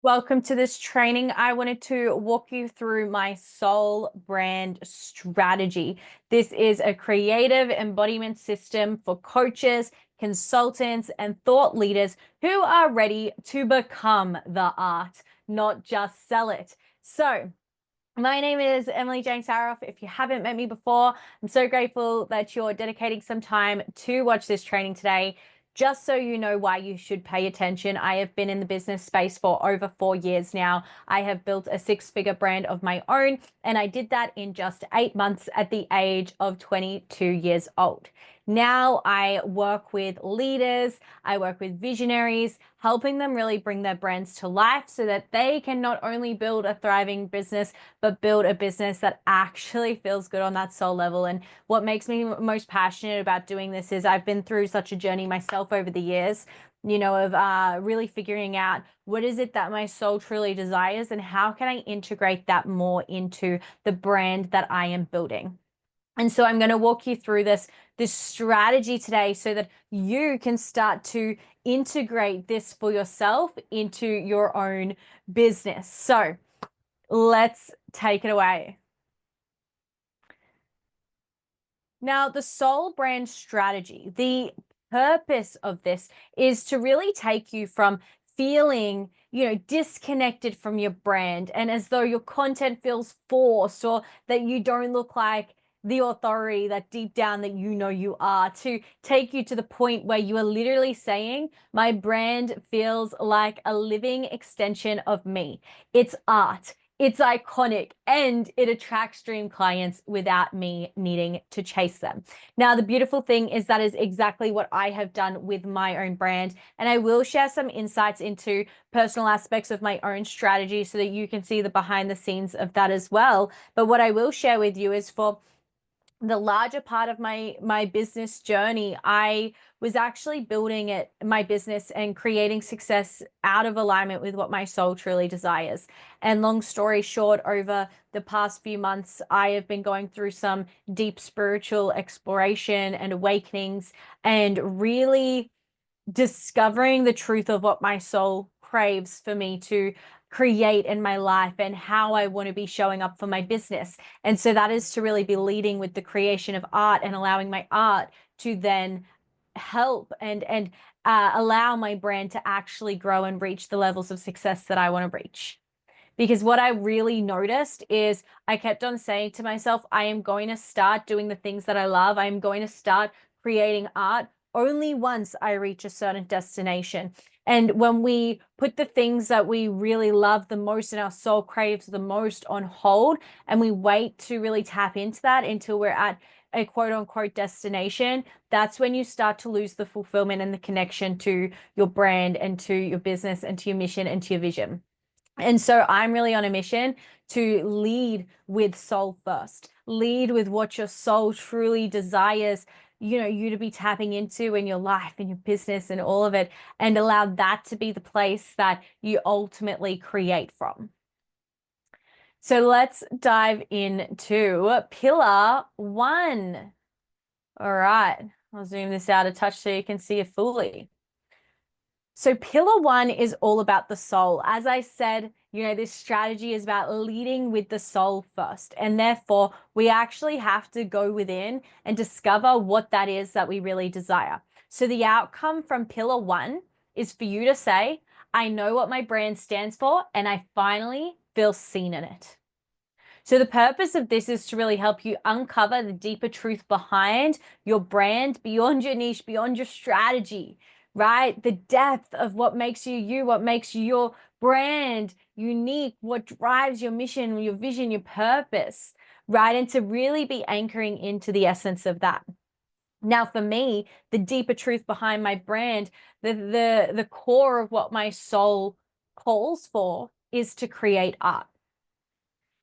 Welcome to this training. I wanted to walk you through my soul brand strategy. This is a creative embodiment system for coaches, consultants, and thought leaders who are ready to become the art, not just sell it. So, my name is Emily Jane Saroff. If you haven't met me before, I'm so grateful that you're dedicating some time to watch this training today. Just so you know why you should pay attention, I have been in the business space for over 4 years now. I have built a six-figure brand of my own, and I did that in just 8 months at the age of 22 years old. Now I work with leaders, I work with visionaries, helping them really bring their brands to life so that they can not only build a thriving business, but build a business that actually feels good on that soul level. And what makes me most passionate about doing this is I've been through such a journey myself over the years, of really figuring out what is it that my soul truly desires and how can I integrate that more into the brand that I am building. And so I'm going to walk you through this strategy today so that you can start to integrate this for yourself into your own business. So let's take it away. Now, the soul brand strategy, the purpose of this is to really take you from feeling, disconnected from your brand and as though your content feels forced or that you don't look like the authority that deep down that you are, to take you to the point where you are literally saying, my brand feels like a living extension of me. It's art. It's iconic and it attracts dream clients without me needing to chase them. Now, the beautiful thing is that is exactly what I have done with my own brand. And I will share some insights into personal aspects of my own strategy so that you can see the behind the scenes of that as well. But what I will share with you is for the larger part of my business journey, I was actually building my business and creating success out of alignment with what my soul truly desires. And long story short, over the past few months, I have been going through some deep spiritual exploration and awakenings and really discovering the truth of what my soul craves for me to create in my life and how I want to be showing up for my business. And so that is to really be leading with the creation of art and allowing my art to then help and allow my brand to actually grow and reach the levels of success that I want to reach. Because what I really noticed is I kept on saying to myself, I am going to start doing the things that I love. I am going to start creating art only once I reach a certain destination. And when we put the things that we really love the most and our soul craves the most on hold, and we wait to really tap into that until we're at a quote unquote destination, that's when you start to lose the fulfillment and the connection to your brand and to your business and to your mission and to your vision. And so I'm really on a mission to lead with soul first, lead with what your soul truly desires, you to be tapping into in your life, in your business, and all of it, and allow that to be the place that you ultimately create from. So let's dive into pillar one. All right, I'll zoom this out a touch so you can see it fully. So pillar one is all about the soul. As I said, this strategy is about leading with the soul first. And therefore, we actually have to go within and discover what that is that we really desire. So the outcome from pillar one is for you to say, I know what my brand stands for, and I finally feel seen in it. So the purpose of this is to really help you uncover the deeper truth behind your brand, beyond your niche, beyond your strategy, right? The depth of what makes you you, what makes your brand unique, what drives your mission, your vision, your purpose, right? And to really be anchoring into the essence of that. Now, for me, the deeper truth behind my brand, the core of what my soul calls for is to create art.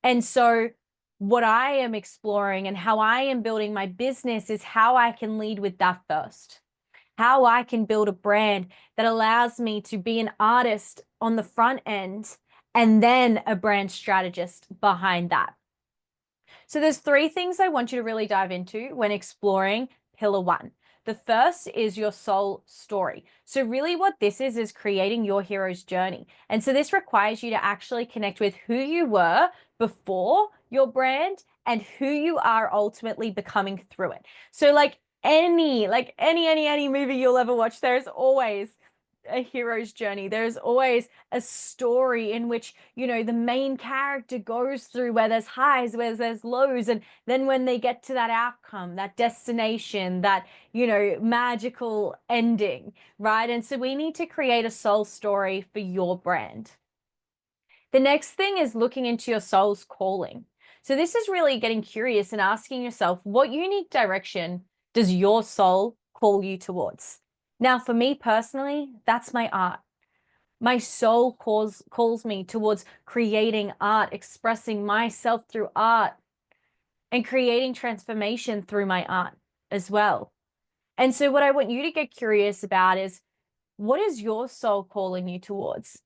And so what I am exploring and how I am building my business is how I can lead with that first. How I can build a brand that allows me to be an artist on the front end and then a brand strategist behind that. So there's three things I want you to really dive into when exploring pillar one. The first is your soul story. So really what this is creating your hero's journey. And so this requires you to actually connect with who you were before your brand and who you are ultimately becoming through it. So like any movie you'll ever watch, there's always a hero's journey. There's always a story in which, the main character goes through, where there's highs, where there's lows. And then when they get to that outcome, that destination, that, magical ending, right? And so we need to create a soul story for your brand. The next thing is looking into your soul's calling. So this is really getting curious and asking yourself, what unique direction does your soul call you towards? Now, for me personally, that's my art. My soul calls me towards creating art, expressing myself through art, and creating transformation through my art as well. And so what I want you to get curious about is, what is your soul calling you towards?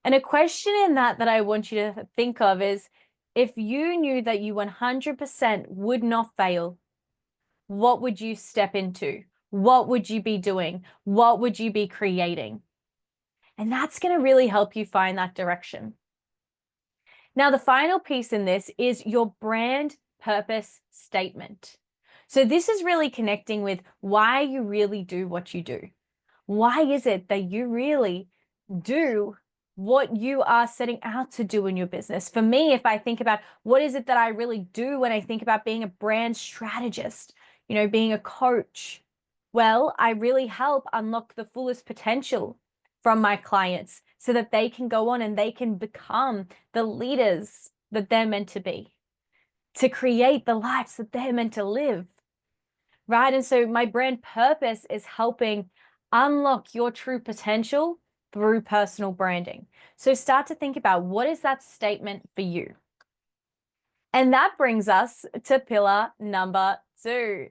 And a question in that I want you to think of is, if you knew that you 100% would not fail, what would you step into? What would you be doing? What would you be creating? And that's going to really help you find that direction. Now, the final piece in this is your brand purpose statement. So this is really connecting with why you really do what you do. Why is it that you really do what you are setting out to do in your business? For me, if I think about what is it that I really do when I think about being a brand strategist, being a coach, well, I really help unlock the fullest potential from my clients so that they can go on and they can become the leaders that they're meant to be, to create the lives that they're meant to live, right? And so my brand purpose is helping unlock your true potential through personal branding. So start to think about, what is that statement for you? And that brings us to pillar number 2.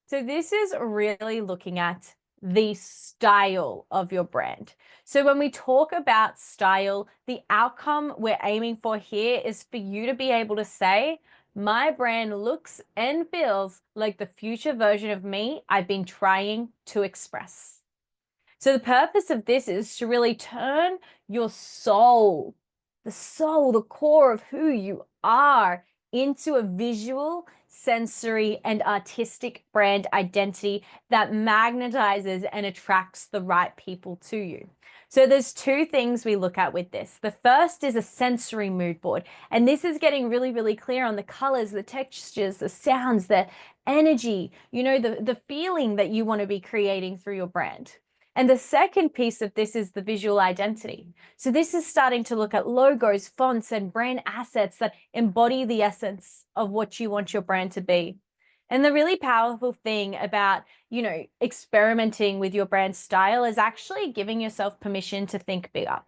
So this is really looking at the style of your brand. So when we talk about style, the outcome we're aiming for here is for you to be able to say, my brand looks and feels like the future version of me I've been trying to express. So the purpose of this is to really turn your soul, the core of who you are, into a visual, sensory, and artistic brand identity that magnetizes and attracts the right people to you. So there's 2 things we look at with this. The first is a sensory mood board. And this is getting really, really clear on the colors, the textures, the sounds, the energy, the feeling that you want to be creating through your brand. And the second piece of this is the visual identity. So this is starting to look at logos, fonts, and brand assets that embody the essence of what you want your brand to be. And the really powerful thing about, experimenting with your brand style is actually giving yourself permission to think bigger.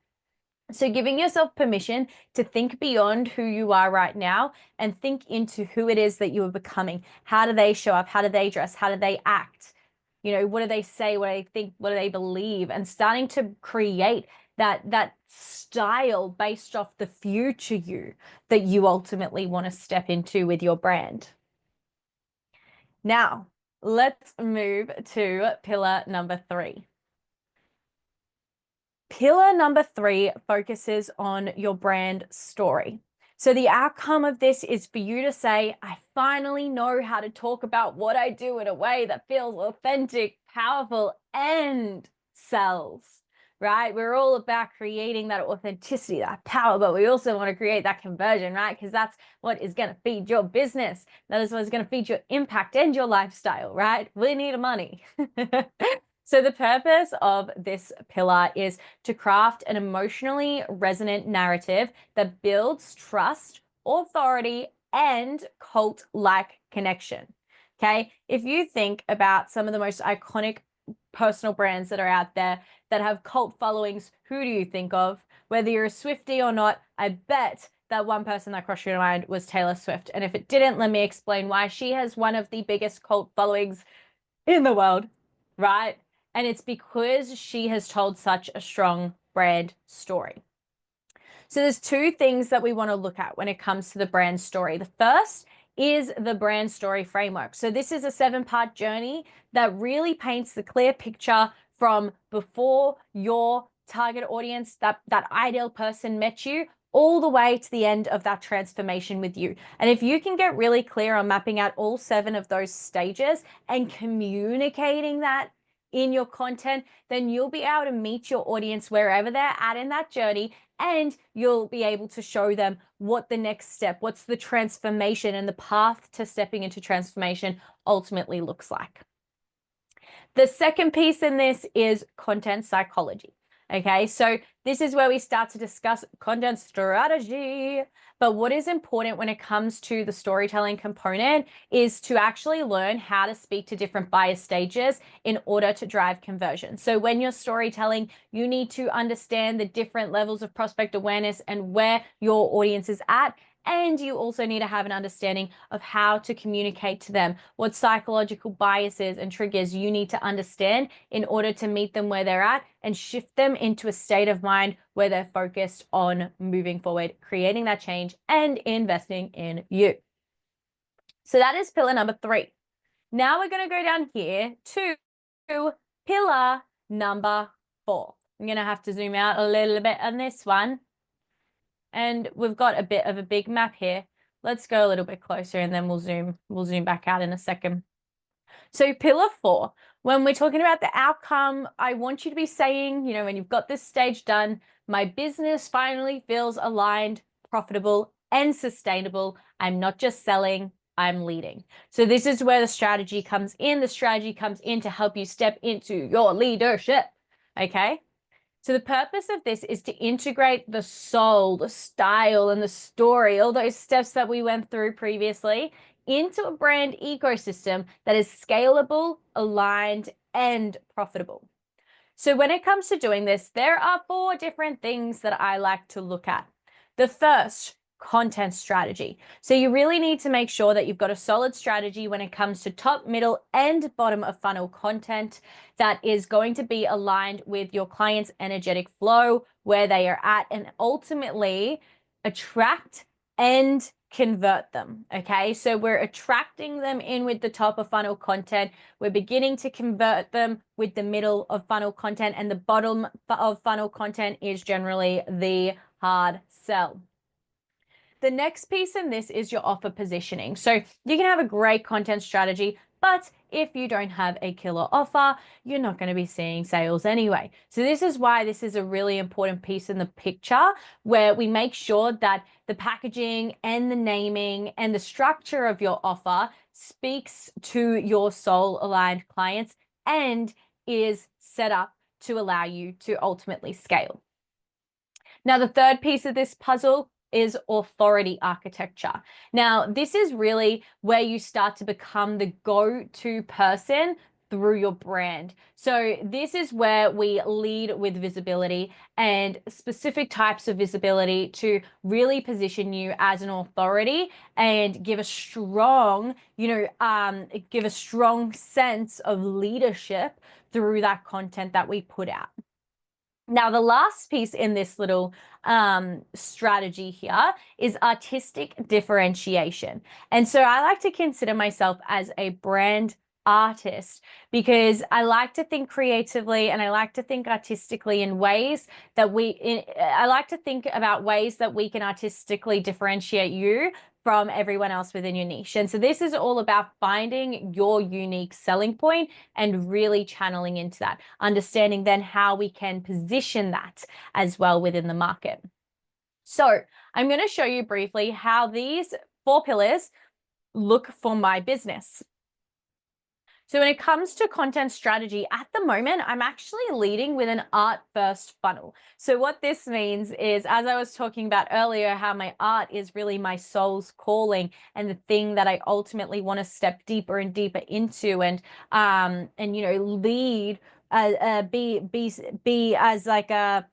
So giving yourself permission to think beyond who you are right now and think into who it is that you are becoming. How do they show up? How do they dress? How do they act? What do they say? What do they think? What do they believe? And starting to create that style based off the future you that you ultimately want to step into with your brand. Now, let's move to pillar number 3. Pillar number 3 focuses on your brand story. So the outcome of this is for you to say, I finally know how to talk about what I do in a way that feels authentic, powerful, and sells, right? We're all about creating that authenticity, that power, but we also want to create that conversion, right? Because that's what is going to feed your business. That is what is going to feed your impact and your lifestyle, right? We need money. So the purpose of this pillar is to craft an emotionally resonant narrative that builds trust, authority, and cult-like connection. Okay, if you think about some of the most iconic personal brands that are out there that have cult followings, who do you think of? Whether you're a Swiftie or not, I bet that one person that crossed your mind was Taylor Swift. And if it didn't, let me explain why. She has one of the biggest cult followings in the world, right? And it's because she has told such a strong brand story. So there's 2 things that we want to look at when it comes to the brand story. The first is the brand story framework. So this is a 7-part journey that really paints the clear picture from before your target audience, that ideal person met you, all the way to the end of that transformation with you. And if you can get really clear on mapping out all 7 of those stages and communicating that in your content, then you'll be able to meet your audience wherever they're at in that journey, and you'll be able to show them what the next step, what's the transformation and the path to stepping into transformation ultimately looks like. The second piece in this is content psychology. Okay, so this is where we start to discuss content strategy. But what is important when it comes to the storytelling component is to actually learn how to speak to different buyer stages in order to drive conversion. So when you're storytelling, you need to understand the different levels of prospect awareness and where your audience is at. And you also need to have an understanding of how to communicate to them, what psychological biases and triggers you need to understand in order to meet them where they're at and shift them into a state of mind where they're focused on moving forward, creating that change, and investing in you. So that is pillar number 3. Now we're going to go down here to pillar number 4. I'm going to have to zoom out a little bit on this one. And we've got a bit of a big map here. Let's go a little bit closer and then we'll zoom back out in a second. So pillar 4, when we're talking about the outcome, I want you to be saying, you know, when you've got this stage done, my business finally feels aligned, profitable, and sustainable. I'm not just selling, I'm leading. So this is where the strategy comes in. The strategy comes in to help you step into your leadership. Okay. So the purpose of this is to integrate the soul, the style, and the story, all those steps that we went through previously, into a brand ecosystem that is scalable, aligned, and profitable. So when it comes to doing this, there are 4 different things that I like to look at. The first, content strategy. So you really need to make sure that you've got a solid strategy when it comes to top, middle, and bottom of funnel content that is going to be aligned with your client's energetic flow, where they are at, and ultimately attract and convert them. Okay, so we're attracting them in with the top of funnel content. We're beginning to convert them with the middle of funnel content, and the bottom of funnel content is generally the hard sell. The next piece in this is your offer positioning. So you can have a great content strategy, but if you don't have a killer offer, you're not going to be seeing sales anyway. So this is why this is a really important piece in the picture, where we make sure that the packaging and the naming and the structure of your offer speaks to your soul aligned clients and is set up to allow you to ultimately scale. Now, the third piece of this puzzle is authority architecture. Now, this is really where you start to become the go-to person through your brand. So this is where we lead with visibility and specific types of visibility to really position you as an authority and give a strong, give a strong sense of leadership through that content that we put out. Now, the last piece in this little strategy here is artistic differentiation. And so I like to consider myself as a brand artist because I like to think creatively and I like to think artistically in ways that I like to think about ways that we can artistically differentiate you from everyone else within your niche. And so this is all about finding your unique selling point and really channeling into that, understanding then how we can position that as well within the market. So I'm going to show you briefly how these 4 pillars look for my business. So when it comes to content strategy, at the moment, I'm actually leading with an art first funnel. So what this means is, as I was talking about earlier, how my art is really my soul's calling and the thing that I ultimately want to step deeper and deeper into and lead, be as like a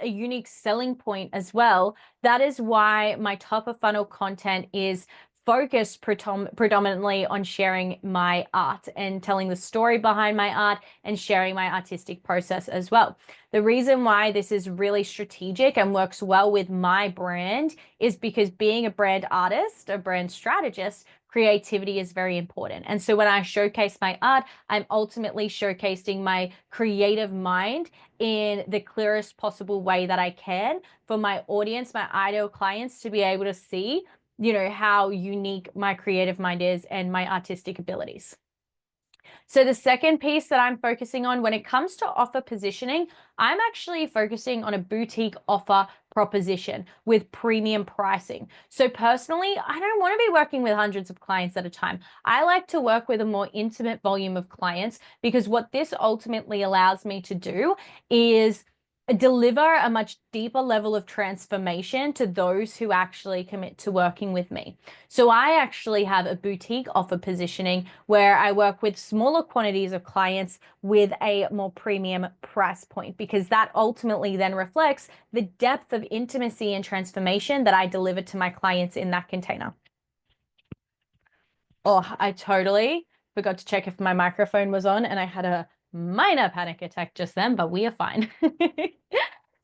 unique selling point as well. That is why my top of funnel content is focused predominantly on sharing my art and telling the story behind my art and sharing my artistic process as well. The reason why this is really strategic and works well with my brand is because being a brand artist, a brand strategist, creativity is very important. And so when I showcase my art, I'm ultimately showcasing my creative mind in the clearest possible way that I can for my audience, my ideal clients, to be able to see, you know, how unique my creative mind is and my artistic abilities. So the second piece that I'm focusing on when it comes to offer positioning, I'm actually focusing on a boutique offer proposition with premium pricing. So personally, I don't want to be working with hundreds of clients at a time. I like to work with a more intimate volume of clients, because what this ultimately allows me to do is deliver a much deeper level of transformation to those who actually commit to working with me. So I actually have a boutique offer positioning where I work with smaller quantities of clients with a more premium price point, because that ultimately then reflects the depth of intimacy and transformation that I deliver to my clients in that container. Oh, I totally forgot to check if my microphone was on, and I had a minor panic attack just then, but we are fine.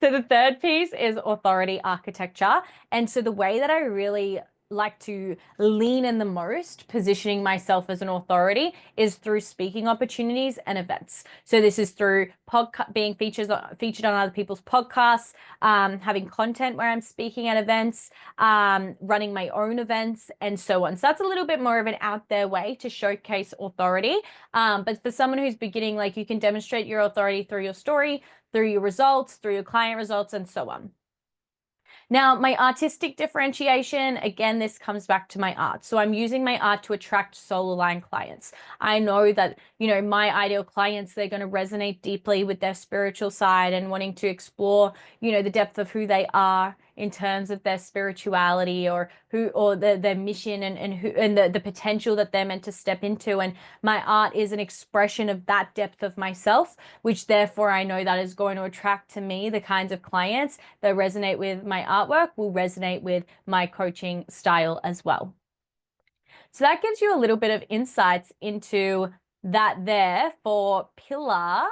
So the third piece is authority architecture. And so the way that I really like to lean in the most, positioning myself as an authority, is through speaking opportunities and events. So this is through being featured on other people's podcasts, having content where I'm speaking at events, running my own events, and so on. So that's a little bit more of an out there way to showcase authority. But for someone who's beginning, like, you can demonstrate your authority through your story, through your results, through your client results, and so on. Now, my artistic differentiation, again, this comes back to my art. So I'm using my art to attract soul aligned clients. I know that, you know, my ideal clients, they're going to resonate deeply with their spiritual side and wanting to explore, you know, the depth of who they are in terms of their spirituality, or their mission, and the potential that they're meant to step into. And my art is an expression of that depth of myself, which therefore I know that is going to attract to me the kinds of clients that resonate with my artwork, will resonate with my coaching style as well. So that gives you a little bit of insights into that there for pillar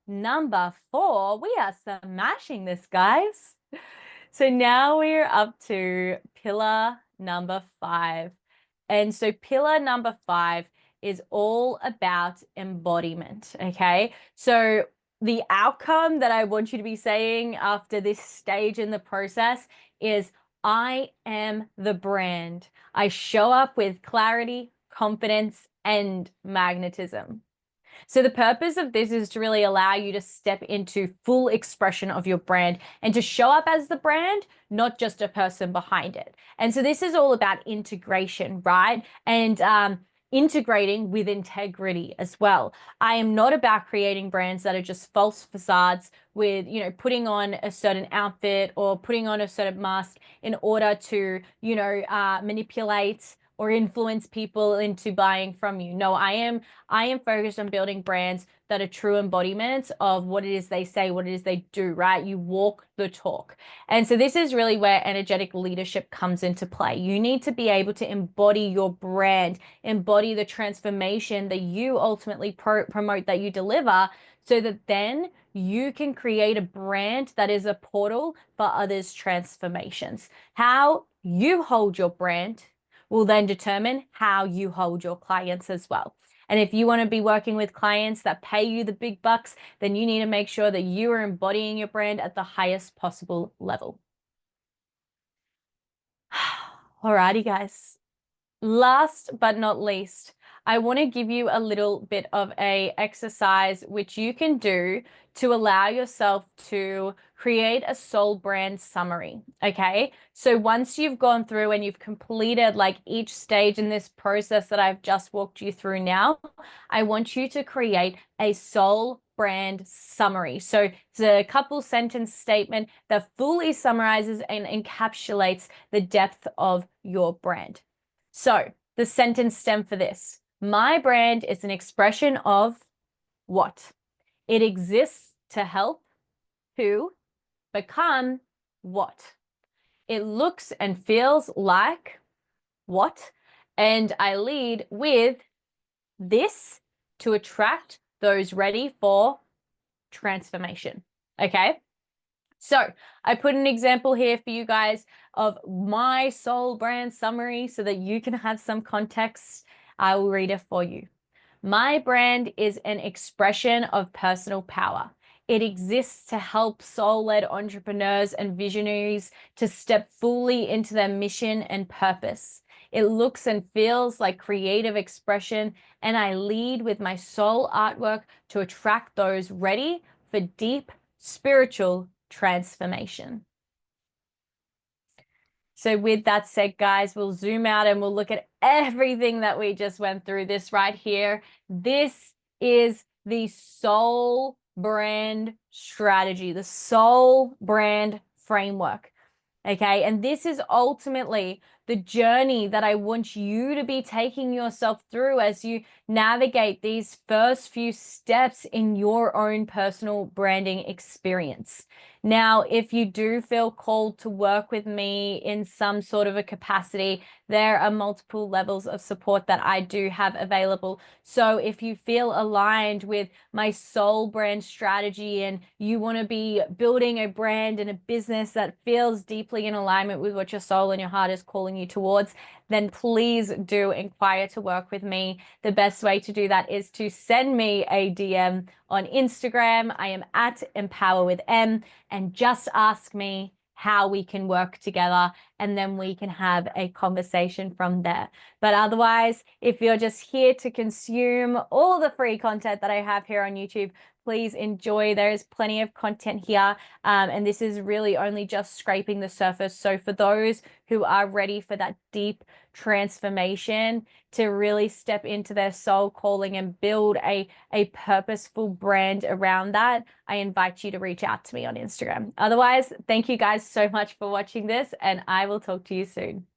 number 4. We are smashing this, guys. So now we're up to pillar number 5. And so pillar number 5 is all about embodiment, okay? So the outcome that I want you to be saying after this stage in the process is, I am the brand. I show up with clarity, confidence, and magnetism. So the purpose of this is to really allow you to step into full expression of your brand and to show up as the brand, not just a person behind it. And so this is all about integration, right? And integrating with integrity as well. I am not about creating brands that are just false facades with, you know, putting on a certain outfit or putting on a certain mask in order to, you know, manipulate or influence people into buying from you. No, I am focused on building brands that are true embodiments of what it is they say, what it is they do, right? You walk the talk. And so this is really where energetic leadership comes into play. You need to be able to embody your brand, embody the transformation that you ultimately promote, that you deliver, so that then you can create a brand that is a portal for others' transformations. How you hold your brand will then determine how you hold your clients as well. And if you want to be working with clients that pay you the big bucks, then you need to make sure that you are embodying your brand at the highest possible level. Alrighty, guys. Last but not least, I want to give you a little bit of a exercise which you can do to allow yourself to create a soul brand summary. Okay. So once you've gone through and you've completed like each stage in this process that I've just walked you through now, I want you to create a soul brand summary. So it's a couple sentence statement that fully summarizes and encapsulates the depth of your brand. So the sentence stem for this: my brand is an expression of what? It exists to help who become what? It looks and feels like what? And I lead with this to attract those ready for transformation. Okay. So I put an example here for you guys of my soul brand summary so that you can have some context. I will read it for you. My brand is an expression of personal power. It exists to help soul-led entrepreneurs and visionaries to step fully into their mission and purpose. It looks and feels like creative expression, and I lead with my soul artwork to attract those ready for deep spiritual transformation. So with that said, guys, we'll zoom out and we'll look at everything that we just went through. This right here. This is the soul brand strategy, the soul brand framework. Okay. And this is ultimately the journey that I want you to be taking yourself through as you navigate these first few steps in your own personal branding experience. Now, if you do feel called to work with me in some sort of a capacity, there are multiple levels of support that I do have available. So if you feel aligned with my soul brand strategy and you want to be building a brand and a business that feels deeply in alignment with what your soul and your heart is calling you towards, then please do inquire to work with me. The best way to do that is to send me a DM on Instagram. I am at Empower with M, and just ask me how we can work together, and then we can have a conversation from there. But otherwise, if you're just here to consume all the free content that I have here on YouTube, please enjoy. There's plenty of content here. And this is really only just scraping the surface. So for those who are ready for that deep transformation to really step into their soul calling and build a purposeful brand around that, I invite you to reach out to me on Instagram. Otherwise, thank you guys so much for watching this, and I will talk to you soon.